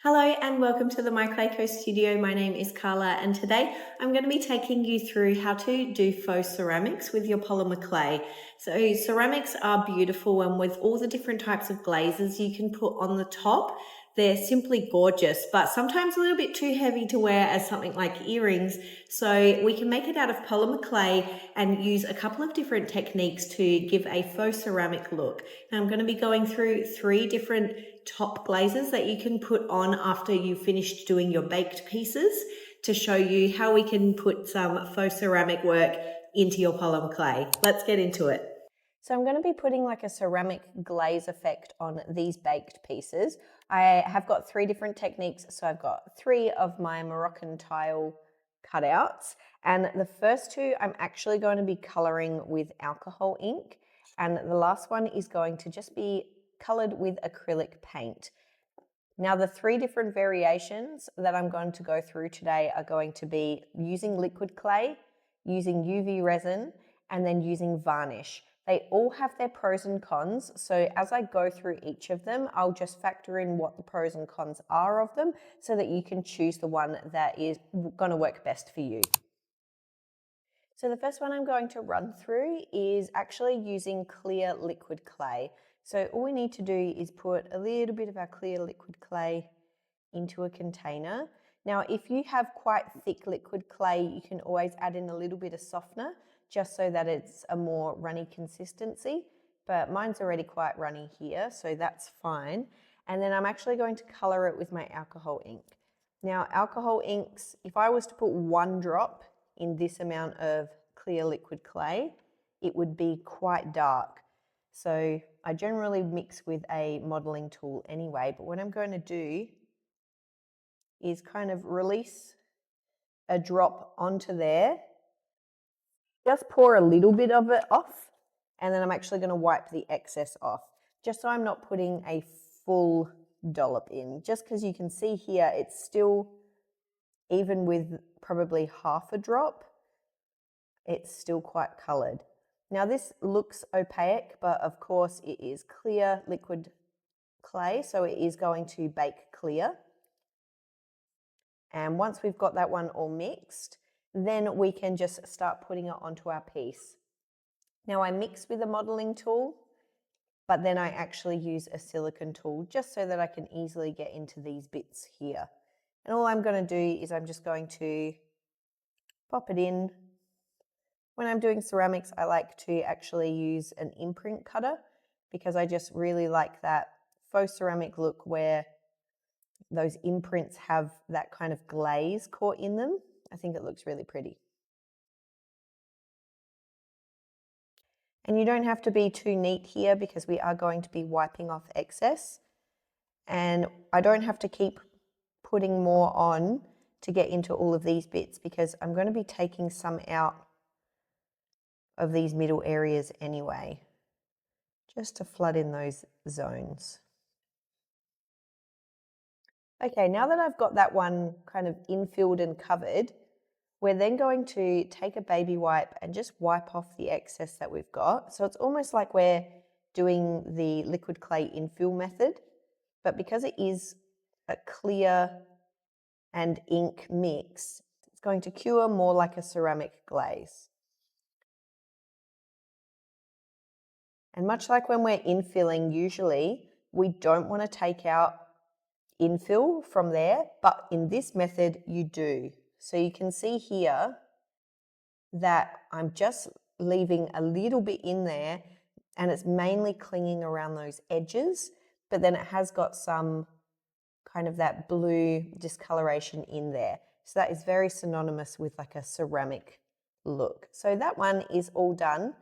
Hello and welcome to the MyClayCo studio. My name is Carla and today I'm going to be taking you through how to do faux ceramics with your polymer clay. So ceramics are beautiful, and with all the different types of glazes you can put on the top, they're simply gorgeous, but sometimes a little bit too heavy to wear as something like earrings. So we can make it out of polymer clay and use a couple of different techniques to give a faux ceramic look. Now I'm going to be going through 3 different top glazes that you can put on after you've finished doing your baked pieces to show you how we can put some faux ceramic work into your polymer clay. Let's get into it. So I'm going to be putting like a ceramic glaze effect on these baked pieces. I have got 3 different techniques. So I've got 3 of my Moroccan tile cutouts, and the first 2 I'm actually going to be coloring with alcohol ink, and the last one is going to just be colored with acrylic paint. Now the 3 different variations that I'm going to go through today are going to be using liquid clay, using UV resin, and then using varnish. They all have their pros and cons, so as I go through each of them, I'll just factor in what the pros and cons are of them so that you can choose the one that is going to work best for you. So the first one I'm going to run through is actually using clear liquid clay. So all we need to do is put a little bit of our clear liquid clay into a container. Now, if you have quite thick liquid clay, you can always add in a little bit of softener just so that it's a more runny consistency. But mine's already quite runny here, so that's fine. And then I'm actually going to color it with my alcohol ink. Now, alcohol inks, if I was to put 1 drop in this amount of clear liquid clay, it would be quite dark. So I generally mix with a modeling tool anyway, but what I'm going to do is kind of release a drop onto there, just pour a little bit of it off, and then I'm actually going to wipe the excess off, just so I'm not putting a full dollop in, just because you can see here it's still, even with probably half a drop, it's still quite coloured. Now this looks opaque, but of course it is clear liquid clay, so it is going to bake clear. And once we've got that one all mixed, then we can just start putting it onto our piece. Now I mix with a modeling tool, but then I actually use a silicone tool just so that I can easily get into these bits here. And all I'm going to do is I'm just going to pop it in. When I'm doing ceramics, I like to actually use an imprint cutter because I just really like that faux ceramic look where those imprints have that kind of glaze caught in them. I think it looks really pretty. And you don't have to be too neat here because we are going to be wiping off excess. And I don't have to keep putting more on to get into all of these bits because I'm going to be taking some out of these middle areas anyway, just to flood in those zones. Okay, now that I've got that one kind of infilled and covered, we're then going to take a baby wipe and just wipe off the excess that we've got. So it's almost like we're doing the liquid clay infill method, but because it is a clear and ink mix, it's going to cure more like a ceramic glaze. And much like when we're infilling, usually we don't want to take out infill from there, but in this method you do. So you can see here that I'm just leaving a little bit in there and it's mainly clinging around those edges, but then it has got some kind of that blue discoloration in there. So that is very synonymous with like a ceramic look. So that one is all done.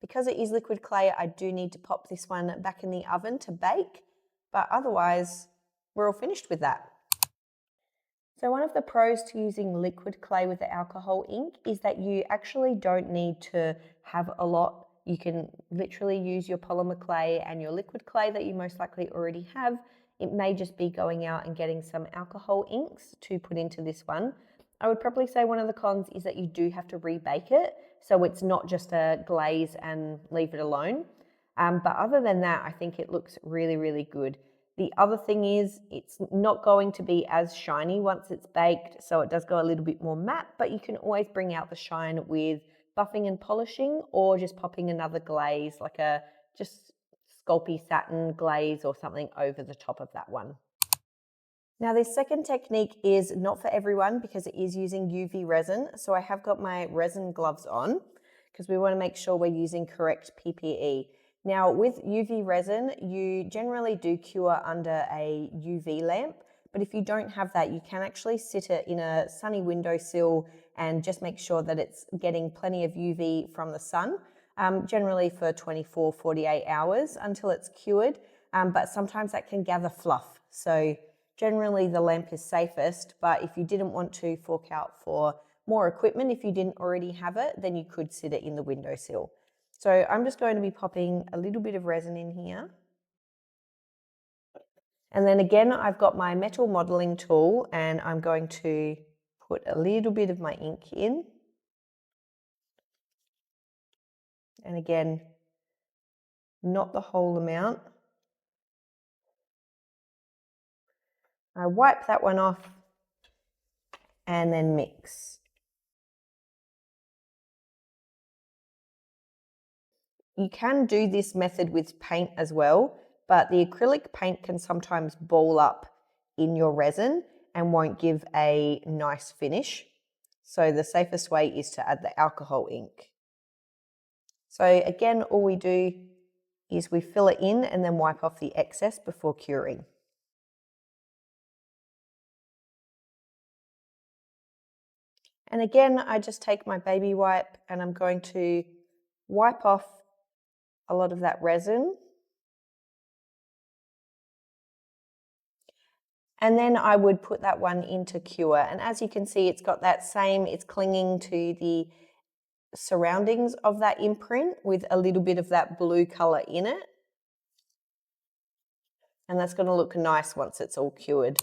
Because it is liquid clay, I do need to pop this one back in the oven to bake, but otherwise we're all finished with that. So one of the pros to using liquid clay with the alcohol ink is that you actually don't need to have a lot. You can literally use your polymer clay and your liquid clay that you most likely already have. It may just be going out and getting some alcohol inks to put into this one. I would probably say one of the cons is that you do have to rebake it, so it's not just a glaze and leave it alone. But other than that, I think it looks really, really good. The other thing is it's not going to be as shiny once it's baked, so it does go a little bit more matte, but you can always bring out the shine with buffing and polishing or just popping another glaze, like a just Sculpey satin glaze or something over the top of that one. Now this second technique is not for everyone because it is using UV resin. So I have got my resin gloves on because we want to make sure we're using correct PPE. Now with UV resin, you generally do cure under a UV lamp, but if you don't have that, you can actually sit it in a sunny windowsill and just make sure that it's getting plenty of UV from the sun, generally for 24, 48 hours until it's cured, but sometimes that can gather fluff. So generally the lamp is safest, but if you didn't want to fork out for more equipment, if you didn't already have it, then you could sit it in the windowsill. So I'm just going to be popping a little bit of resin in here. And then again, I've got my metal modeling tool and I'm going to put a little bit of my ink in. And again, not the whole amount. I wipe that one off and then mix. You can do this method with paint as well, but the acrylic paint can sometimes ball up in your resin and won't give a nice finish. So the safest way is to add the alcohol ink. So again, all we do is we fill it in and then wipe off the excess before curing. And again, I just take my baby wipe and I'm going to wipe off a lot of that resin. And then I would put that one into cure. And as you can see, it's got that same, it's clinging to the surroundings of that imprint with a little bit of that blue color in it. And that's going to look nice once it's all cured.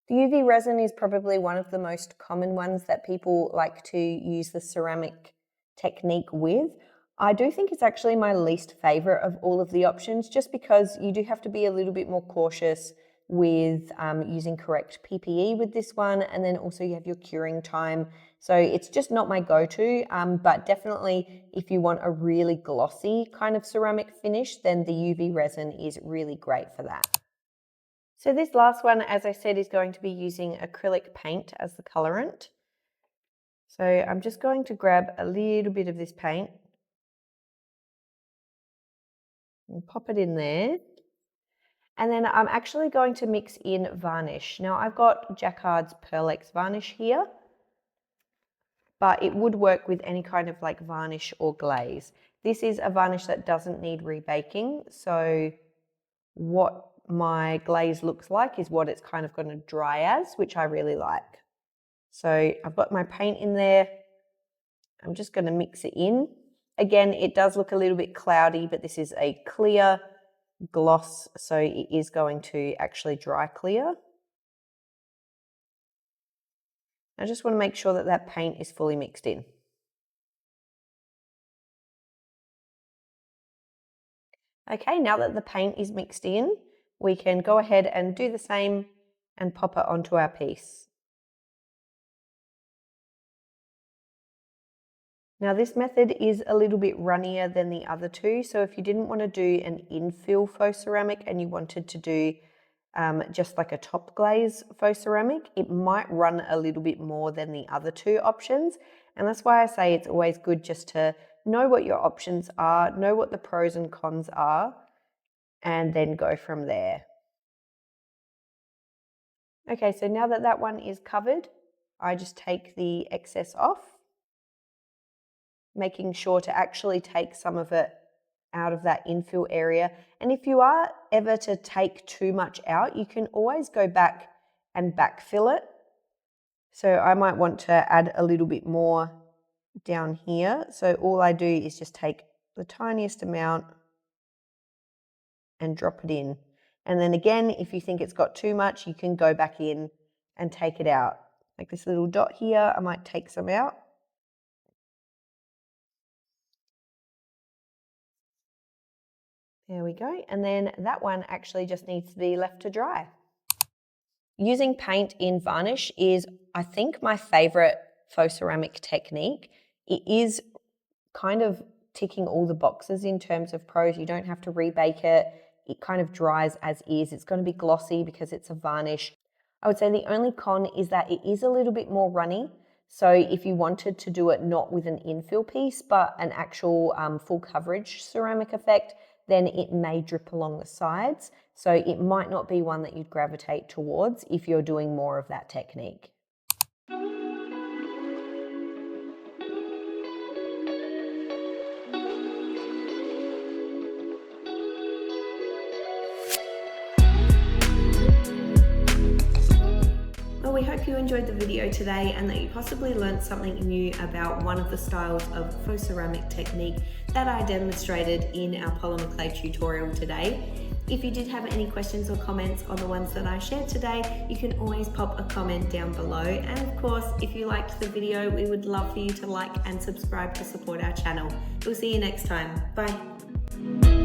The UV resin is probably one of the most common ones that people like to use the ceramic technique with. I do think it's actually my least favorite of all of the options, just because you do have to be a little bit more cautious with using correct PPE with this one, and then also you have your curing time. So it's just not my go-to, but definitely if you want a really glossy kind of ceramic finish, then the UV resin is really great for that. So this last one, as I said, is going to be using acrylic paint as the colorant. So I'm just going to grab a little bit of this paint and pop it in there. And then I'm actually going to mix in varnish. Now I've got Jacquard's Pearl Ex Varnish here, but it would work with any kind of like varnish or glaze. This is a varnish that doesn't need rebaking. So what my glaze looks like is what it's kind of going to dry as, which I really like. So I've got my paint in there. I'm just going to mix it in. Again, it does look a little bit cloudy, but this is a clear gloss, so it is going to actually dry clear. I just want to make sure that that paint is fully mixed in. Okay, now that the paint is mixed in, we can go ahead and do the same and pop it onto our piece. Now this method is a little bit runnier than the other two, so if you didn't want to do an infill faux ceramic and you wanted to do just like a top glaze faux ceramic, it might run a little bit more than the other two options, and that's why I say it's always good just to know what your options are, know what the pros and cons are, and then go from there. Okay, so now that that one is covered, I just take the excess off, making sure to actually take some of it out of that infill area. And if you are ever to take too much out, you can always go back and backfill it. So I might want to add a little bit more down here. So all I do is just take the tiniest amount and drop it in. And then again, if you think it's got too much, you can go back in and take it out. Like this little dot here, I might take some out. There we go. And then that one actually just needs to be left to dry. Using paint in varnish is, I think, my favorite faux ceramic technique. It is kind of ticking all the boxes in terms of pros. You don't have to rebake it. It kind of dries as is. It's going to be glossy because it's a varnish. I would say the only con is that it is a little bit more runny. So if you wanted to do it not with an infill piece, but an actual full coverage ceramic effect, then it may drip along the sides. So it might not be one that you'd gravitate towards if you're doing more of that technique. Well, we hope you enjoyed the video today and that you possibly learned something new about one of the styles of faux ceramic technique that I demonstrated in our polymer clay tutorial today. If you did have any questions or comments on the ones that I shared today, you can always pop a comment down below. And of course, if you liked the video, we would love for you to like and subscribe to support our channel. We'll see you next time. Bye.